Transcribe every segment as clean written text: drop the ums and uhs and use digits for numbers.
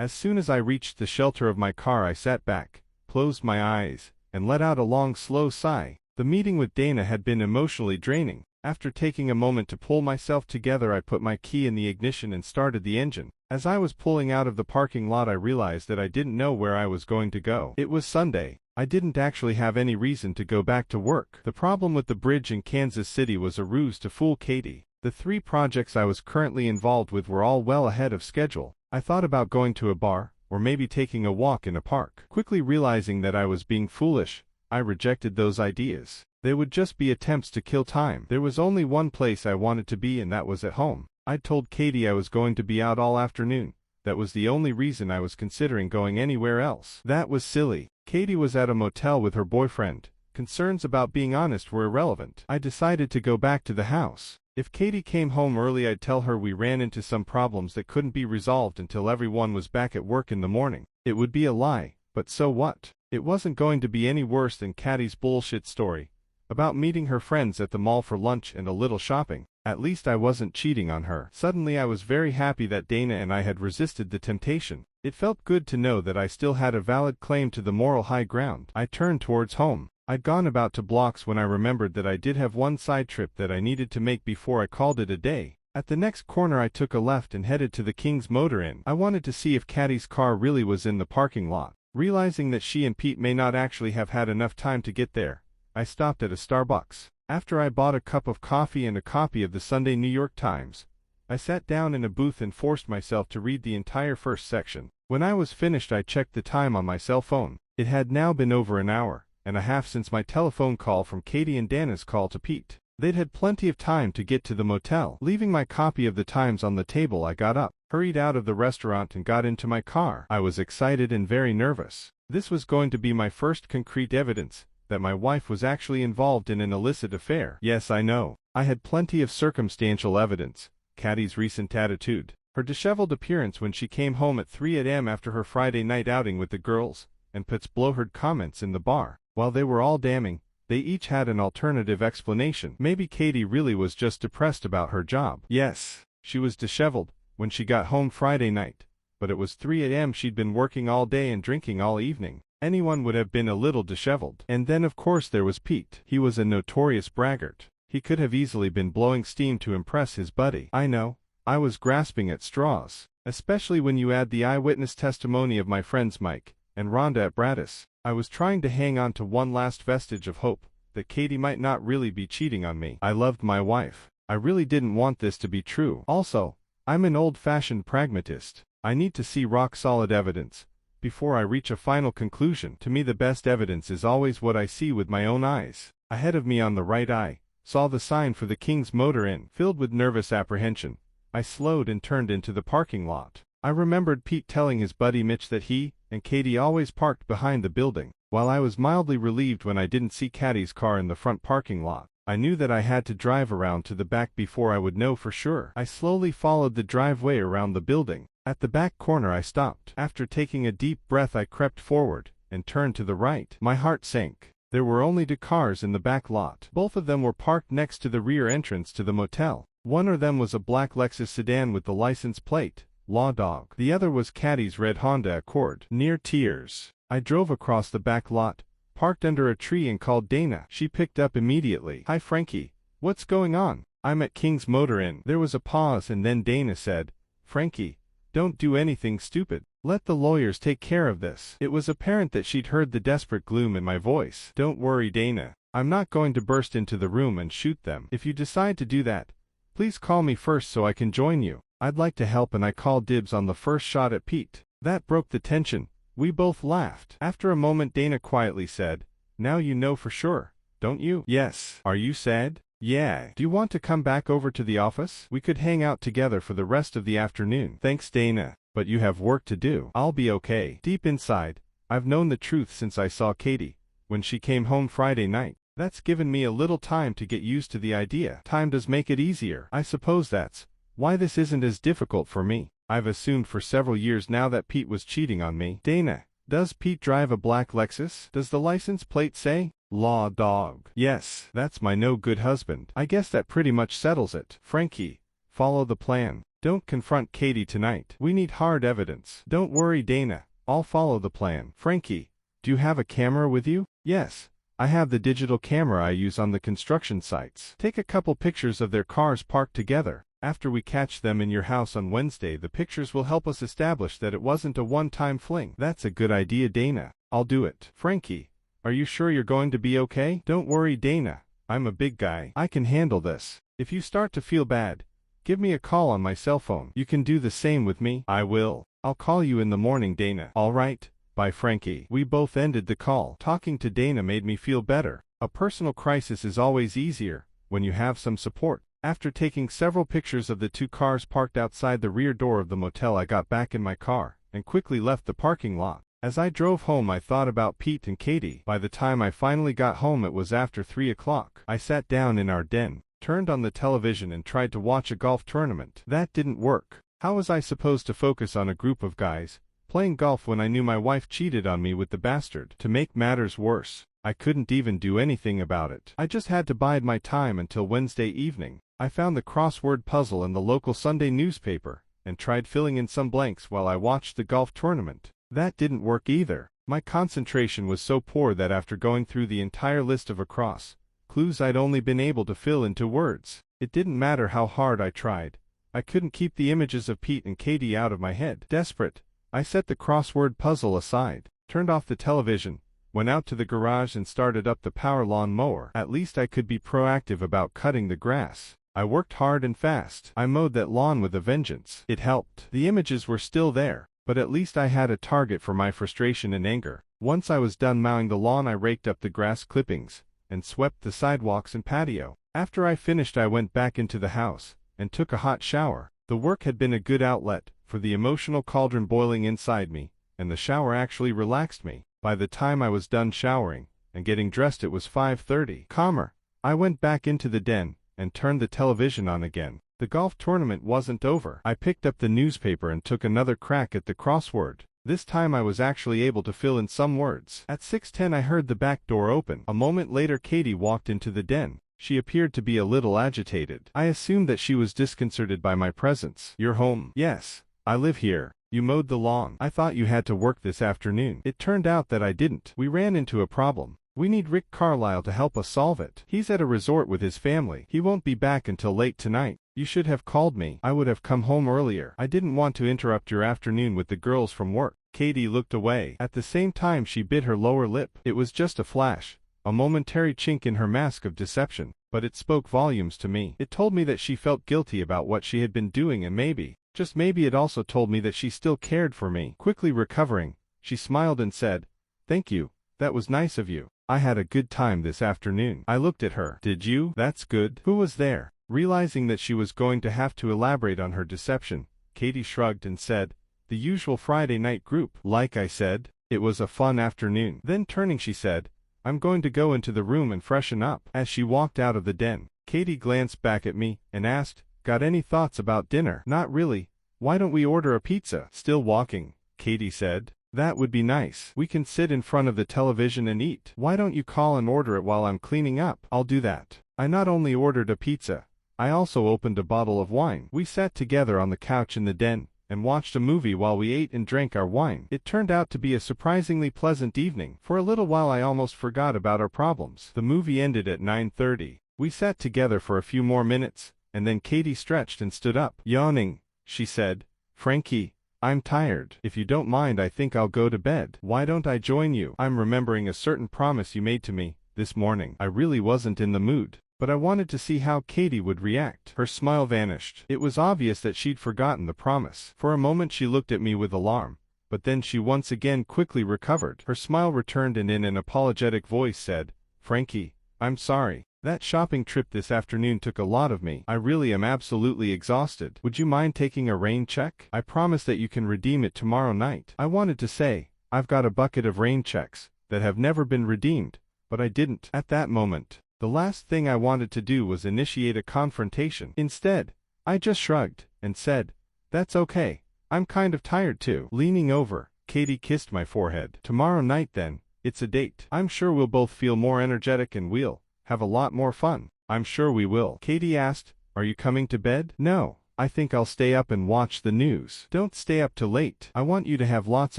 As soon as I reached the shelter of my car, I sat back, closed my eyes, and let out a long, slow sigh. The meeting with Dana had been emotionally draining. After taking a moment to pull myself together, I put my key in the ignition and started the engine. As I was pulling out of the parking lot, I realized that I didn't know where I was going to go. It was Sunday. I didn't actually have any reason to go back to work. The problem with the bridge in Kansas City was a ruse to fool Katie. The 3 projects I was currently involved with were all well ahead of schedule. I thought about going to a bar, or maybe taking a walk in a park. Quickly realizing that I was being foolish, I rejected those ideas. They would just be attempts to kill time. There was only one place I wanted to be, and that was at home. I'd told Katie I was going to be out all afternoon. That was the only reason I was considering going anywhere else. That was silly. Katie was at a motel with her boyfriend. Concerns about being honest were irrelevant. I decided to go back to the house. If Katie came home early, I'd tell her we ran into some problems that couldn't be resolved until everyone was back at work in the morning. It would be a lie, but so what? It wasn't going to be any worse than Katie's bullshit story about meeting her friends at the mall for lunch and a little shopping. At least I wasn't cheating on her. Suddenly I was very happy that Dana and I had resisted the temptation. It felt good to know that I still had a valid claim to the moral high ground. I turned towards home. I'd gone about 2 blocks when I remembered that I did have one side trip that I needed to make before I called it a day. At the next corner I took a left and headed to the King's Motor Inn. I wanted to see if Katie's car really was in the parking lot. Realizing that she and Pete may not actually have had enough time to get there, I stopped at a Starbucks. After I bought a cup of coffee and a copy of the Sunday New York Times, I sat down in a booth and forced myself to read the entire first section. When I was finished, I checked the time on my cell phone. It had now been over an hour and a half since my telephone call from Katie and Dana's call to Pete. They'd had plenty of time to get to the motel. Leaving my copy of the Times on the table, I got up, hurried out of the restaurant, and got into my car. I was excited and very nervous. This was going to be my first concrete evidence that my wife was actually involved in an illicit affair. Yes, I know. I had plenty of circumstantial evidence. Katie's recent attitude, her disheveled appearance when she came home at 3 a.m. after her Friday night outing with the girls, and Pitt's blowhard comments in the bar. While they were all damning, they each had an alternative explanation. Maybe Katie really was just depressed about her job. Yes, she was disheveled when she got home Friday night, but it was 3 a.m. She'd been working all day and drinking all evening. Anyone would have been a little disheveled. And then of course there was Pete. He was a notorious braggart. He could have easily been blowing steam to impress his buddy. I know, I was grasping at straws, especially when you add the eyewitness testimony of my friends Mike and Rhonda at Bradis. I was trying to hang on to one last vestige of hope, that Katie might not really be cheating on me. I loved my wife. I really didn't want this to be true. Also, I'm an old-fashioned pragmatist. I need to see rock-solid evidence before I reach a final conclusion. To me, the best evidence is always what I see with my own eyes. Ahead of me on the right, I saw the sign for the King's Motor Inn. Filled with nervous apprehension, I slowed and turned into the parking lot. I remembered Pete telling his buddy Mitch that he and Katie always parked behind the building. While I was mildly relieved when I didn't see Katie's car in the front parking lot, I knew that I had to drive around to the back before I would know for sure. I slowly followed the driveway around the building. At the back corner I stopped. After taking a deep breath, I crept forward and turned to the right. My heart sank. There were only 2 cars in the back lot. Both of them were parked next to the rear entrance to the motel. One of them was a black Lexus sedan with the license plate Law Dog. The other was Katie's red Honda Accord. Near tears, I drove across the back lot, parked under a tree, and called Dana. She picked up immediately. "Hi Frankie, what's going on?" "I'm at King's Motor Inn." There was a pause, and then Dana said, "Frankie, don't do anything stupid. Let the lawyers take care of this." It was apparent that she'd heard the desperate gloom in my voice. "Don't worry, Dana. I'm not going to burst into the room and shoot them. If you decide to do that, please call me first so I can join you. I'd like to help," and I called dibs on the first shot at Pete. That broke the tension. We both laughed. After a moment, Dana quietly said, "Now you know for sure, don't you?" "Yes." "Are you sad?" "Yeah." "Do you want to come back over to the office? We could hang out together for the rest of the afternoon." "Thanks, Dana, but you have work to do." "I'll be okay." Deep inside, I've known the truth since I saw Katie when she came home Friday night. That's given me a little time to get used to the idea. Time does make it easier. I suppose that's why this isn't as difficult for me. I've assumed for several years now that Pete was cheating on me. "Dana, does Pete drive a black Lexus? Does the license plate say Law Dog?" "Yes." "That's my no-good husband." "I guess that pretty much settles it." "Frankie, follow the plan. Don't confront Katie tonight. We need hard evidence. Don't worry, Dana. I'll follow the plan. Frankie, do you have a camera with you? Yes. I have the digital camera I use on the construction sites. Take a couple pictures of their cars parked together. After we catch them in your house on Wednesday, the pictures will help us establish that it wasn't a one-time fling. That's a good idea, Dana. I'll do it. Frankie, are you sure you're going to be okay? Don't worry, Dana. I'm a big guy. I can handle this. If you start to feel bad, give me a call on my cell phone. You can do the same with me. I will. I'll call you in the morning, Dana. All right. Bye, Frankie. We both ended the call. Talking to Dana made me feel better. A personal crisis is always easier when you have some support. After taking several pictures of the two cars parked outside the rear door of the motel, I got back in my car and quickly left the parking lot. As I drove home, I thought about Pete and Katie. By the time I finally got home, it was after 3 o'clock. I sat down in our den, turned on the television, and tried to watch a golf tournament. That didn't work. How was I supposed to focus on a group of guys playing golf when I knew my wife cheated on me with the bastard? To make matters worse, I couldn't even do anything about it. I just had to bide my time until Wednesday evening. I found the crossword puzzle in the local Sunday newspaper and tried filling in some blanks while I watched the golf tournament. That didn't work either. My concentration was so poor that after going through the entire list of clues, I'd only been able to fill into words. It didn't matter how hard I tried. I couldn't keep the images of Pete and Katie out of my head. Desperate, I set the crossword puzzle aside, turned off the television, went out to the garage and started up the power lawn mower. At least I could be proactive about cutting the grass. I worked hard and fast. I mowed that lawn with a vengeance. It helped. The images were still there, but at least I had a target for my frustration and anger. Once I was done mowing the lawn, I raked up the grass clippings and swept the sidewalks and patio. After I finished, I went back into the house and took a hot shower. The work had been a good outlet for the emotional cauldron boiling inside me, and the shower actually relaxed me. By the time I was done showering and getting dressed, it was 5:30. Calmer, I went back into the den and turned the television on again. The golf tournament wasn't over. I picked up the newspaper and took another crack at the crossword. This time I was actually able to fill in some words. At 6:10 I heard the back door open. A moment later Katie walked into the den. She appeared to be a little agitated. I assumed that she was disconcerted by my presence. You're home? Yes, I live here. You mowed the lawn. I thought you had to work this afternoon. It turned out that I didn't. We ran into a problem. We need Rick Carlisle to help us solve it. He's at a resort with his family. He won't be back until late tonight. You should have called me. I would have come home earlier. I didn't want to interrupt your afternoon with the girls from work. Katie looked away. At the same time she bit her lower lip. It was just a flash, a momentary chink in her mask of deception, but it spoke volumes to me. It told me that she felt guilty about what she had been doing, and maybe, just maybe, it also told me that she still cared for me. Quickly recovering, she smiled and said, "Thank you. That was nice of you. I had a good time this afternoon." I looked at her. Did you? That's good. Who was there? Realizing that she was going to have to elaborate on her deception, Katie shrugged and said, "The usual Friday night group." Like I said, it was a fun afternoon. Then turning she said, "I'm going to go into the room and freshen up." As she walked out of the den, Katie glanced back at me and asked, "Got any thoughts about dinner?" "Not really. Why don't we order a pizza?" Still walking, Katie said, "That would be nice. We can sit in front of the television and eat." "Why don't you call and order it while I'm cleaning up?" "I'll do that." I not only ordered a pizza, I also opened a bottle of wine. We sat together on the couch in the den and watched a movie while we ate and drank our wine. It turned out to be a surprisingly pleasant evening. For a little while I almost forgot about our problems. The movie ended at 9:30. We sat together for a few more minutes, and then Katie stretched and stood up. Yawning, she said, "Frankie, I'm tired. If you don't mind, I think I'll go to bed." "Why don't I join you?" "I'm remembering a certain promise you made to me this morning." I really wasn't in the mood, but I wanted to see how Katie would react. Her smile vanished. It was obvious that she'd forgotten the promise. For a moment she looked at me with alarm, but then she once again quickly recovered. Her smile returned and in an apologetic voice said, "Frankie, I'm sorry. That shopping trip this afternoon took a lot of me. I really am absolutely exhausted. Would you mind taking a rain check? I promise that you can redeem it tomorrow night." I wanted to say, "I've got a bucket of rain checks that have never been redeemed," but I didn't. At that moment, the last thing I wanted to do was initiate a confrontation. Instead, I just shrugged and said, "That's okay. I'm kind of tired too." Leaning over, Katie kissed my forehead. "Tomorrow night then, it's a date. I'm sure we'll both feel more energetic and we'll have a lot more fun." "I'm sure we will." Katie asked, "Are you coming to bed?" "No, I think I'll stay up and watch the news. Don't stay up too late. I want you to have lots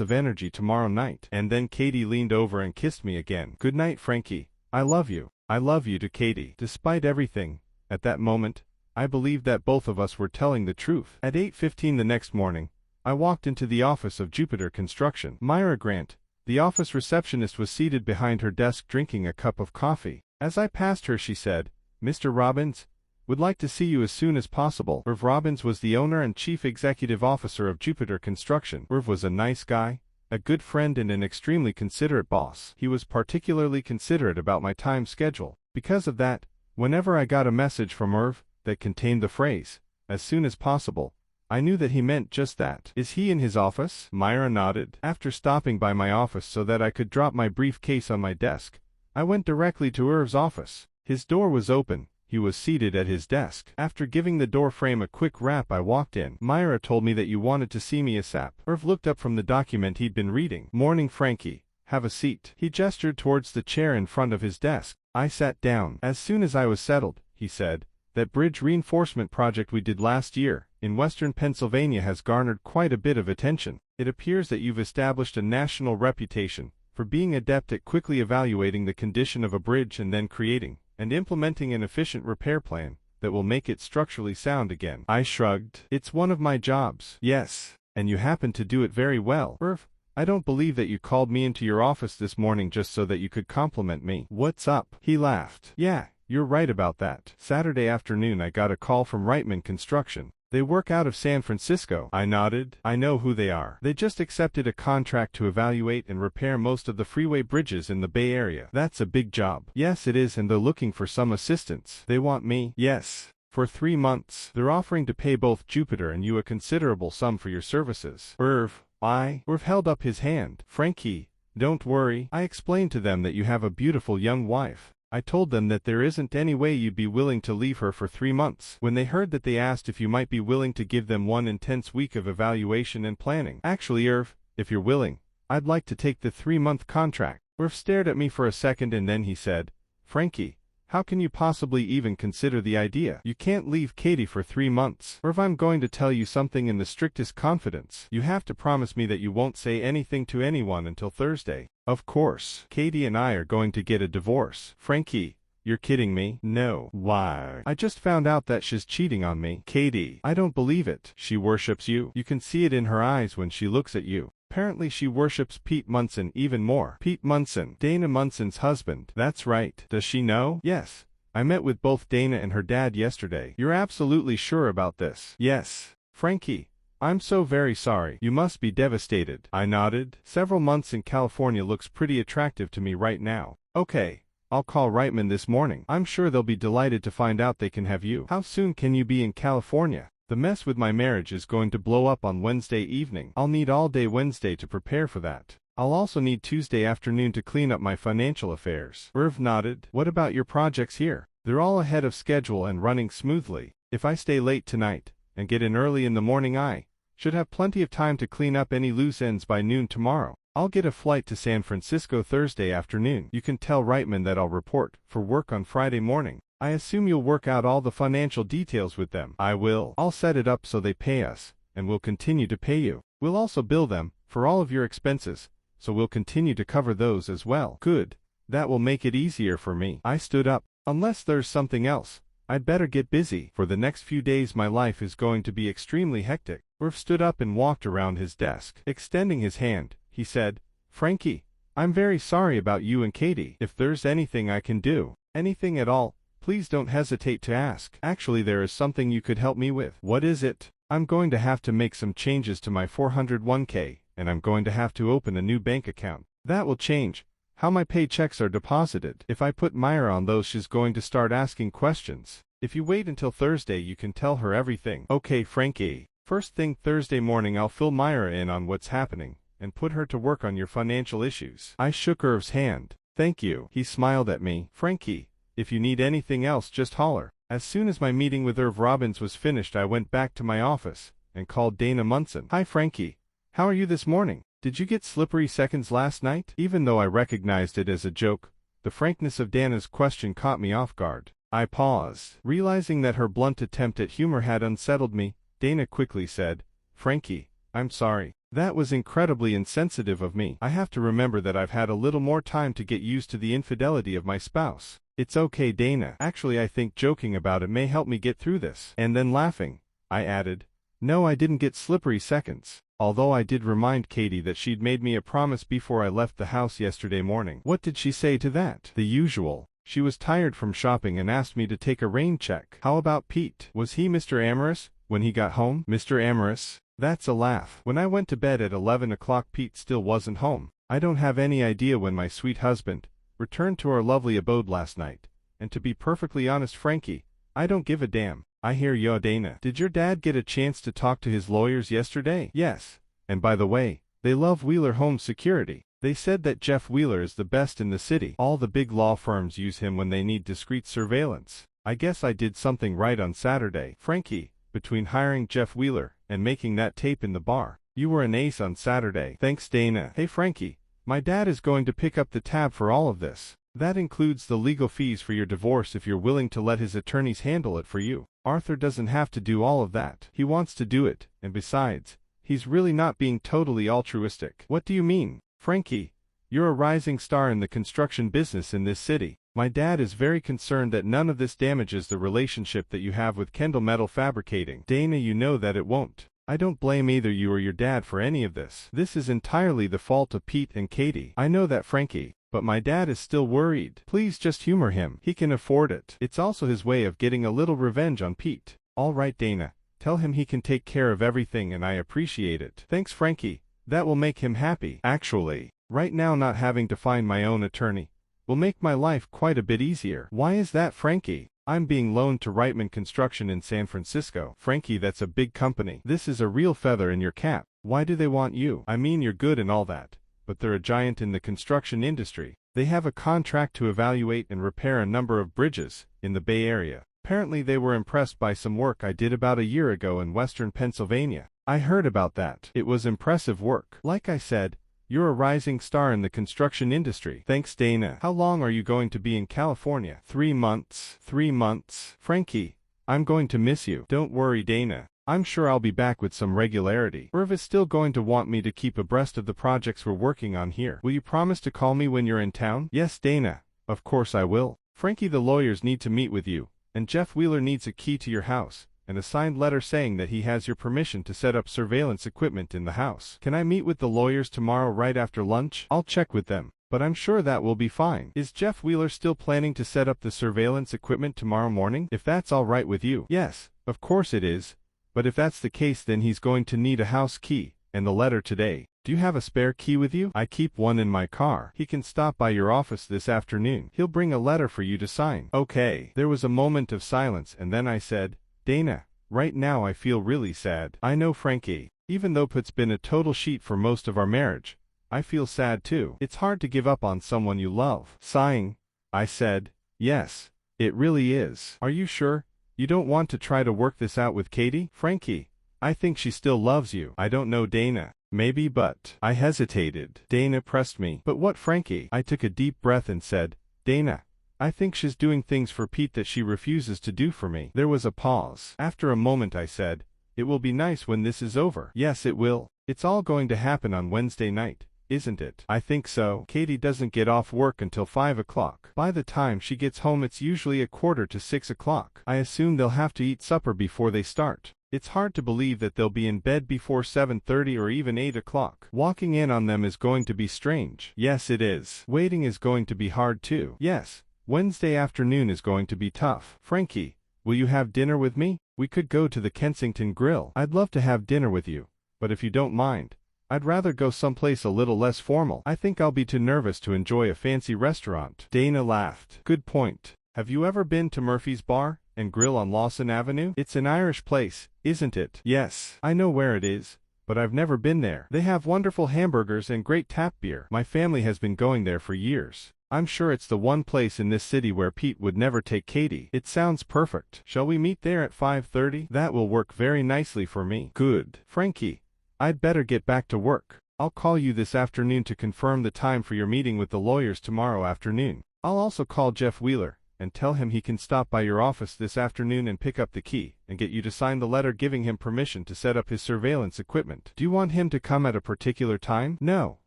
of energy tomorrow night. And then Katie leaned over and kissed me again. Good night, Frankie. I love you. I love you to Katie. Despite everything, at that moment, I believed that both of us were telling the truth. At 8:15 the next morning, I walked into the office of Jupiter Construction. Myra Grant, the office receptionist, was seated behind her desk drinking a cup of coffee. As I passed her, she said, "Mr. Robbins, would like to see you as soon as possible." Irv Robbins was the owner and chief executive officer of Jupiter Construction. Irv was a nice guy, a good friend and an extremely considerate boss. He was particularly considerate about my time schedule. Because of that, whenever I got a message from Irv that contained the phrase, "as soon as possible," I knew that he meant just that. "Is he in his office?" Myra nodded. After stopping by my office so that I could drop my briefcase on my desk, I went directly to Irv's office. His door was open. He was seated at his desk. After giving the door frame a quick rap, I walked in. "Myra told me that you wanted to see me ASAP." Irv looked up from the document he'd been reading. "Morning, Frankie. Have a seat." He gestured towards the chair in front of his desk. I sat down. "As soon as I was settled," he said, "that bridge reinforcement project we did last year in western Pennsylvania has garnered quite a bit of attention. It appears that you've established a national reputation for being adept at quickly evaluating the condition of a bridge and then creating and implementing an efficient repair plan that will make it structurally sound again." I shrugged. "It's one of my jobs." "Yes, and you happen to do it very well." "Irv, I don't believe that you called me into your office this morning just so that you could compliment me." "What's up?" He laughed. "Yeah, you're right about that. Saturday afternoon I got a call from Reitman Construction. They work out of San Francisco." I nodded. "I know who they are. They just accepted a contract to evaluate and repair most of the freeway bridges in the Bay Area." "That's a big job." "Yes, it is, and they're looking for some assistance." "They want me?" "Yes. For 3 months. They're offering to pay both Jupiter and you a considerable sum for your services." "Irv, Irv held up his hand. "Frankie, don't worry. I explained to them that you have a beautiful young wife. I told them that there isn't any way you'd be willing to leave her for 3 months. When they heard that, they asked if you might be willing to give them one intense week of evaluation and planning." "Actually, Irv, if you're willing, I'd like to take the 3-month contract." Irv stared at me for a second and then he said, "Frankie, how can you possibly even consider the idea? You can't leave Katie for 3 months. Irv, I'm going to tell you something in the strictest confidence. You have to promise me that you won't say anything to anyone until Thursday." "Of course. Katie and I are going to get a divorce." "Frankie, you're kidding me?" "No." "Why?" "I just found out that she's cheating on me." "Katie, I don't believe it." "She worships you. You can see it in her eyes when she looks at you. Apparently she worships Pete Munson even more." "Pete Munson, Dana Munson's husband." "That's right. Does she know?" "Yes. I met with both Dana and her dad yesterday." "You're absolutely sure about this?" "Yes." "Frankie, I'm so very sorry. You must be devastated." I nodded. "Several months in California looks pretty attractive to me right now." "Okay, I'll call Reitman this morning. I'm sure they'll be delighted to find out they can have you." "How soon can you be in California?" "The mess with my marriage is going to blow up on Wednesday evening. I'll need all day Wednesday to prepare for that. I'll also need Tuesday afternoon to clean up my financial affairs." Irv nodded. "What about your projects here?" "They're all ahead of schedule and running smoothly. If I stay late tonight and get in early in the morning, I should have plenty of time to clean up any loose ends by noon tomorrow. I'll get a flight to San Francisco Thursday afternoon. You can tell Reitman that I'll report for work on Friday morning. I assume you'll work out all the financial details with them." "I will. I'll set it up so they pay us, and we'll continue to pay you. We'll also bill them for all of your expenses, so we'll continue to cover those as well." "Good. That will make it easier for me." I stood up. "Unless there's something else, I'd better get busy. For the next few days my life is going to be extremely hectic." Irv stood up and walked around his desk. Extending his hand, he said, "Frankie, I'm very sorry about you and Katie. If there's anything I can do, anything at all, please don't hesitate to ask. Actually, there is something you could help me with." "What is it?" "I'm going to have to make some changes to my 401k, and I'm going to have to open a new bank account. That will change how my paychecks are deposited. If I put Myra on those, she's going to start asking questions. If you wait until Thursday, you can tell her everything." "Okay, Frankie. First thing Thursday morning I'll fill Myra in on what's happening and put her to work on your financial issues." I shook Irv's hand. "Thank you." He smiled at me. "Frankie, if you need anything else, just holler." As soon as my meeting with Irv Robbins was finished, I went back to my office and called Dana Munson. "Hi, Frankie. How are you this morning? Did you get slippery seconds last night?" Even though I recognized it as a joke, the frankness of Dana's question caught me off guard. I paused, realizing that her blunt attempt at humor had unsettled me Dana quickly said, "Frankie, I'm sorry. That was incredibly insensitive of me. I have to remember that I've had a little more time to get used to the infidelity of my spouse." "It's okay, Dana. Actually, I think joking about it may help me get through this." And then laughing, I added, "No, I didn't get slippery seconds. Although I did remind Katie that she'd made me a promise before I left the house yesterday morning." "What did she say to that?" "The usual. She was tired from shopping and asked me to take a rain check." "How about Pete? Was he Mr. Amorous when he got home?" "Mr. Amorous? That's a laugh. When I went to bed at 11 o'clock, Pete still wasn't home. I don't have any idea when my sweet husband returned to our lovely abode last night. And to be perfectly honest, Frankie, I don't give a damn." "I hear ya, Dana. Did your dad get a chance to talk to his lawyers yesterday?" "Yes. And by the way, they love Wheeler Home Security. They said that Jeff Wheeler is the best in the city. All the big law firms use him when they need discreet surveillance. I guess I did something right on Saturday." "Frankie, between hiring Jeff Wheeler and making that tape in the bar, you were an ace on Saturday." "Thanks, Dana." "Hey, Frankie, my dad is going to pick up the tab for all of this. That includes the legal fees for your divorce if you're willing to let his attorneys handle it for you. Arthur doesn't have to do all of that. He wants to do it, and besides, he's really not being totally altruistic." "What do you mean?" "Frankie, you're a rising star in the construction business in this city. My dad is very concerned that none of this damages the relationship that you have with Kendall Metal Fabricating." "Dana, you know that it won't. I don't blame either you or your dad for any of this. This is entirely the fault of Pete and Katie." "I know that, Frankie, but my dad is still worried." "Please just humor him. He can afford it. It's also his way of getting a little revenge on Pete." "All right, Dana. Tell him he can take care of everything and I appreciate it." "Thanks, Frankie. That will make him happy." "Actually, right now not having to find my own attorney will make my life quite a bit easier." "Why is that, Frankie?" "I'm being loaned to Reitman Construction in San Francisco." "Frankie, that's a big company. This is a real feather in your cap. Why do they want you?" "I mean, you're good and all that, but they're a giant in the construction industry. They have a contract to evaluate and repair a number of bridges in the Bay Area. Apparently they were impressed by some work I did about a year ago in western Pennsylvania." "I heard about that. It was impressive work. Like I said, you're a rising star in the construction industry." "Thanks, Dana." "How long are you going to be in California?" 3 months. 3 months. "Frankie, I'm going to miss you." "Don't worry, Dana. I'm sure I'll be back with some regularity. Irv is still going to want me to keep abreast of the projects we're working on here. Will you promise to call me when you're in town?" "Yes, Dana. Of course I will." "Frankie, the lawyers need to meet with you, and Jeff Wheeler needs a key to your house and a signed letter saying that he has your permission to set up surveillance equipment in the house. Can I meet with the lawyers tomorrow right after lunch?" "I'll check with them, but I'm sure that will be fine." "Is Jeff Wheeler still planning to set up the surveillance equipment tomorrow morning, if that's all right with you?" "Yes, of course it is. But if that's the case, then he's going to need a house key and the letter today. Do you have a spare key with you?" "I keep one in my car." "He can stop by your office this afternoon. He'll bring a letter for you to sign." "Okay." There was a moment of silence and then I said, "Dana, right now I feel really sad." "I know, Frankie. Even though Pete's been a total sheet for most of our marriage, I feel sad too. It's hard to give up on someone you love." Sighing, I said, "Yes, it really is." "Are you sure you don't want to try to work this out with Katie?" "Frankie, I think she still loves you." "I don't know, Dana. Maybe, but..." I hesitated. Dana pressed me. "But what, Frankie?" I took a deep breath and said, "Dana, I think she's doing things for Pete that she refuses to do for me." There was a pause. After a moment I said, "It will be nice when this is over." "Yes, it will. It's all going to happen on Wednesday night, isn't it?" "I think so. Katie doesn't get off work until 5 o'clock. By the time she gets home it's usually 5:45 o'clock. I assume they'll have to eat supper before they start. It's hard to believe that they'll be in bed before 7:30 or even 8 o'clock. Walking in on them is going to be strange." "Yes, it is. Waiting is going to be hard too." "Yes. Wednesday afternoon is going to be tough." "Frankie, will you have dinner with me? We could go to the Kensington Grill." "I'd love to have dinner with you, but if you don't mind, I'd rather go someplace a little less formal. I think I'll be too nervous to enjoy a fancy restaurant." Dana laughed. "Good point. Have you ever been to Murphy's Bar and Grill on Lawson Avenue? It's an Irish place, isn't it?" "Yes, I know where it is, but I've never been there. They have wonderful hamburgers and great tap beer. My family has been going there for years. I'm sure it's the one place in this city where Pete would never take Katie." "It sounds perfect. Shall we meet there at 5:30? That will work very nicely for me." "Good." "Frankie, I'd better get back to work. I'll call you this afternoon to confirm the time for your meeting with the lawyers tomorrow afternoon. I'll also call Jeff Wheeler and tell him he can stop by your office this afternoon and pick up the key, and get you to sign the letter giving him permission to set up his surveillance equipment. Do you want him to come at a particular time? No,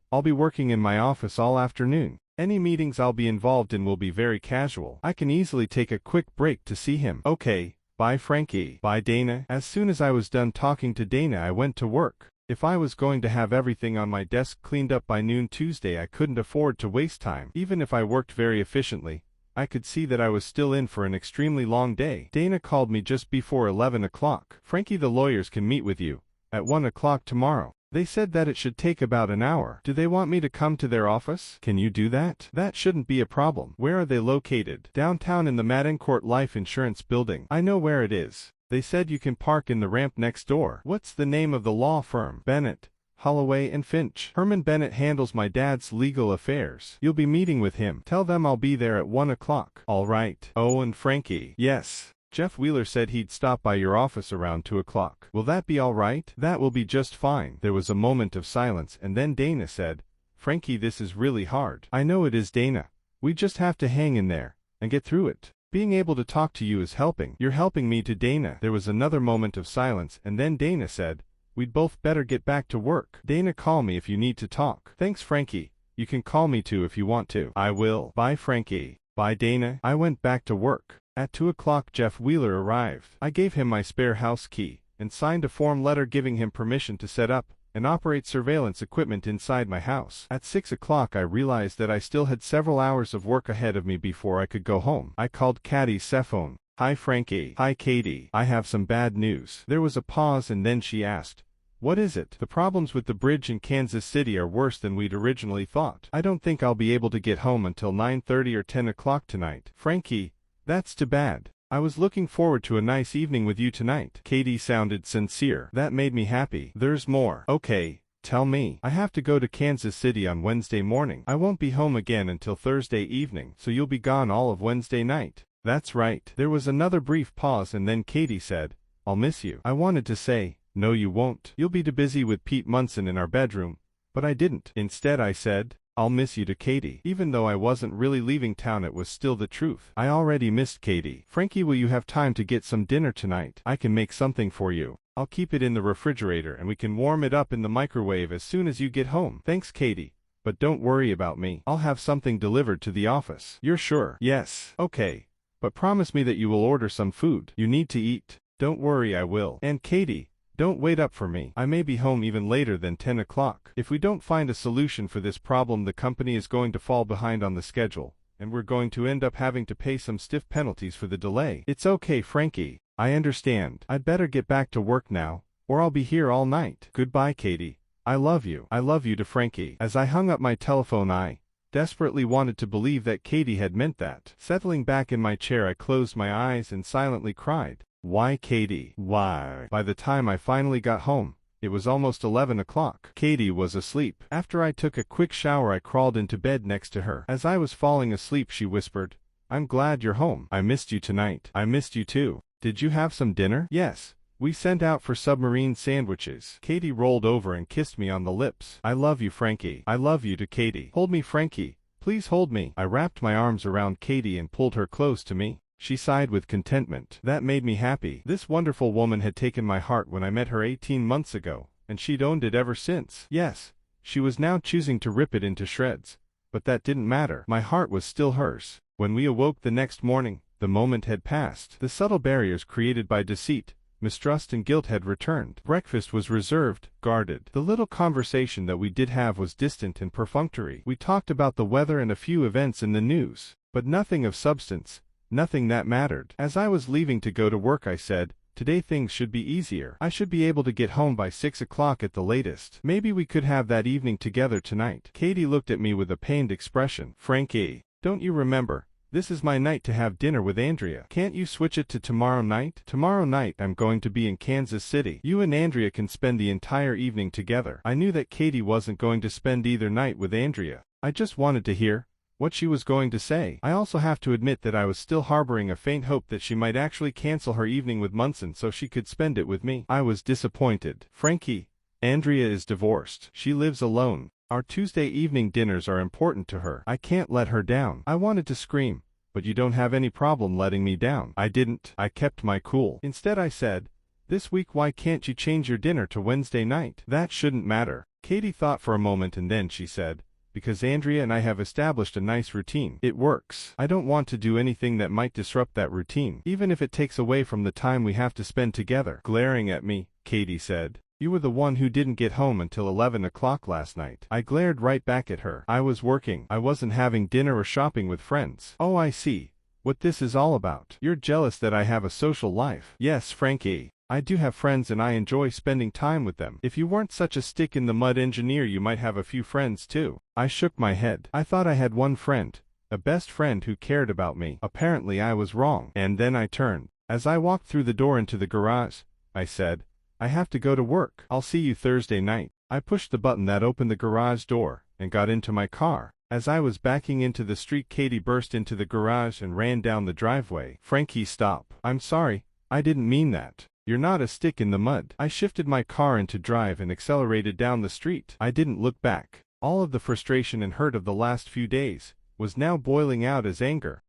I'll be working in my office all afternoon. Any meetings I'll be involved in will be very casual. I can easily take a quick break to see him. Okay, bye Frankie. Bye Dana. As soon as I was done talking to Dana, I went to work. If I was going to have everything on my desk cleaned up by noon Tuesday, I couldn't afford to waste time. Even if I worked very efficiently, I could see that I was still in for an extremely long day. Dana called me just before 11 o'clock. Frankie, the lawyers can meet with you at 1 o'clock tomorrow. They said that it should take about an hour. Do they want me to come to their office? Can you do that? That shouldn't be a problem. Where are they located? Downtown in the Madancourt Life Insurance Building. I know where it is. They said you can park in the ramp next door. What's the name of the law firm? Bennett, Holloway and Finch. Herman Bennett handles my dad's legal affairs. You'll be meeting with him. Tell them I'll be there at 1 o'clock. All right. Oh, and Frankie. Yes. Jeff Wheeler said he'd stop by your office around 2 o'clock. Will that be all right? That will be just fine. There was a moment of silence, and then Dana said, Frankie, this is really hard. I know it is, Dana. We just have to hang in there and get through it. Being able to talk to you is helping. You're helping me to Dana. There was another moment of silence, and then Dana said, we'd both better get back to work. Dana, call me if you need to talk. Thanks, Frankie. You can call me too if you want to. I will. Bye, Frankie. Bye, Dana. I went back to work. At 2 o'clock, Jeff Wheeler arrived. I gave him my spare house key and signed a form letter giving him permission to set up and operate surveillance equipment inside my house. At 6 o'clock, I realized that I still had several hours of work ahead of me before I could go home. I called Katie's cell phone. Hi, Frankie. Hi, Katie. I have some bad news. There was a pause, and then she asked, what is it? The problems with the bridge in Kansas City are worse than we'd originally thought. I don't think I'll be able to get home until 9:30 or 10 o'clock tonight. Frankie, that's too bad. I was looking forward to a nice evening with you tonight. Katie sounded sincere. That made me happy. There's more. Okay, tell me. I have to go to Kansas City on Wednesday morning. I won't be home again until Thursday evening, so you'll be gone all of Wednesday night. That's right. There was another brief pause, and then Katie said, I'll miss you. I wanted to say, no you won't. You'll be too busy with Pete Munson in our bedroom, but I didn't. Instead I said, I'll miss you to Katie. Even though I wasn't really leaving town, it was still the truth. I already missed Katie. Frankie, will you have time to get some dinner tonight? I can make something for you. I'll keep it in the refrigerator and we can warm it up in the microwave as soon as you get home. Thanks, Katie. But don't worry about me. I'll have something delivered to the office. You're sure? Yes. Okay. But promise me that you will order some food. You need to eat. Don't worry, I will. And Katie, don't wait up for me. I may be home even later than 10 o'clock. If we don't find a solution for this problem, the company is going to fall behind on the schedule, and we're going to end up having to pay some stiff penalties for the delay. It's okay, Frankie. I understand. I'd better get back to work now, or I'll be here all night. Goodbye, Katie. I love you. I love you to Frankie. As I hung up my telephone, I desperately wanted to believe that Katie had meant that. Settling back in my chair, I closed my eyes and silently cried. Why, Katie? Why? By the time I finally got home, it was almost 11 o'clock. Katie was asleep. After I took a quick shower, I crawled into bed next to her. As I was falling asleep, she whispered, I'm glad you're home. I missed you tonight. I missed you too. Did you have some dinner? Yes. We sent out for submarine sandwiches. Katie rolled over and kissed me on the lips. I love you, Frankie. I love you to Katie. Hold me, Frankie. Please hold me. I wrapped my arms around Katie and pulled her close to me. She sighed with contentment. That made me happy. This wonderful woman had taken my heart when I met her 18 months ago, and she'd owned it ever since. Yes, she was now choosing to rip it into shreds, but that didn't matter. My heart was still hers. When we awoke the next morning, the moment had passed. The subtle barriers created by deceit, mistrust and guilt had returned. Breakfast was reserved, guarded. The little conversation that we did have was distant and perfunctory. We talked about the weather and a few events in the news, but nothing of substance. Nothing that mattered. As I was leaving to go to work, I said, today things should be easier. I should be able to get home by 6 o'clock at the latest. Maybe we could have that evening together tonight. Katie looked at me with a pained expression. Frankie, don't you remember? This is my night to have dinner with Andrea. Can't you switch it to tomorrow night? Tomorrow night I'm going to be in Kansas City. You and Andrea can spend the entire evening together. I knew that Katie wasn't going to spend either night with Andrea. I just wanted to hear what she was going to say. I also have to admit that I was still harboring a faint hope that she might actually cancel her evening with Munson so she could spend it with me. I was disappointed. Frankie, Andrea is divorced. She lives alone. Our Tuesday evening dinners are important to her. I can't let her down. I wanted to scream, but you don't have any problem letting me down. I didn't. I kept my cool. Instead I said, this week why can't you change your dinner to Wednesday night? That shouldn't matter. Katie thought for a moment and then she said, because Andrea and I have established a nice routine. It works. I don't want to do anything that might disrupt that routine, even if it takes away from the time we have to spend together. Glaring at me, Katie said, you were the one who didn't get home until 11 o'clock last night. I glared right back at her. I was working. I wasn't having dinner or shopping with friends. Oh, I see what this is all about. You're jealous that I have a social life. Yes, Frankie. I do have friends and I enjoy spending time with them. If you weren't such a stick-in-the-mud engineer you might have a few friends too. I shook my head. I thought I had one friend, a best friend who cared about me. Apparently I was wrong. And then I turned. As I walked through the door into the garage, I said, I have to go to work. I'll see you Thursday night. I pushed the button that opened the garage door and got into my car. As I was backing into the street, Katie burst into the garage and ran down the driveway. Frankie, stop. I'm sorry. I didn't mean that. You're not a stick in the mud. I shifted my car into drive and accelerated down the street. I didn't look back. All of the frustration and hurt of the last few days was now boiling out as anger.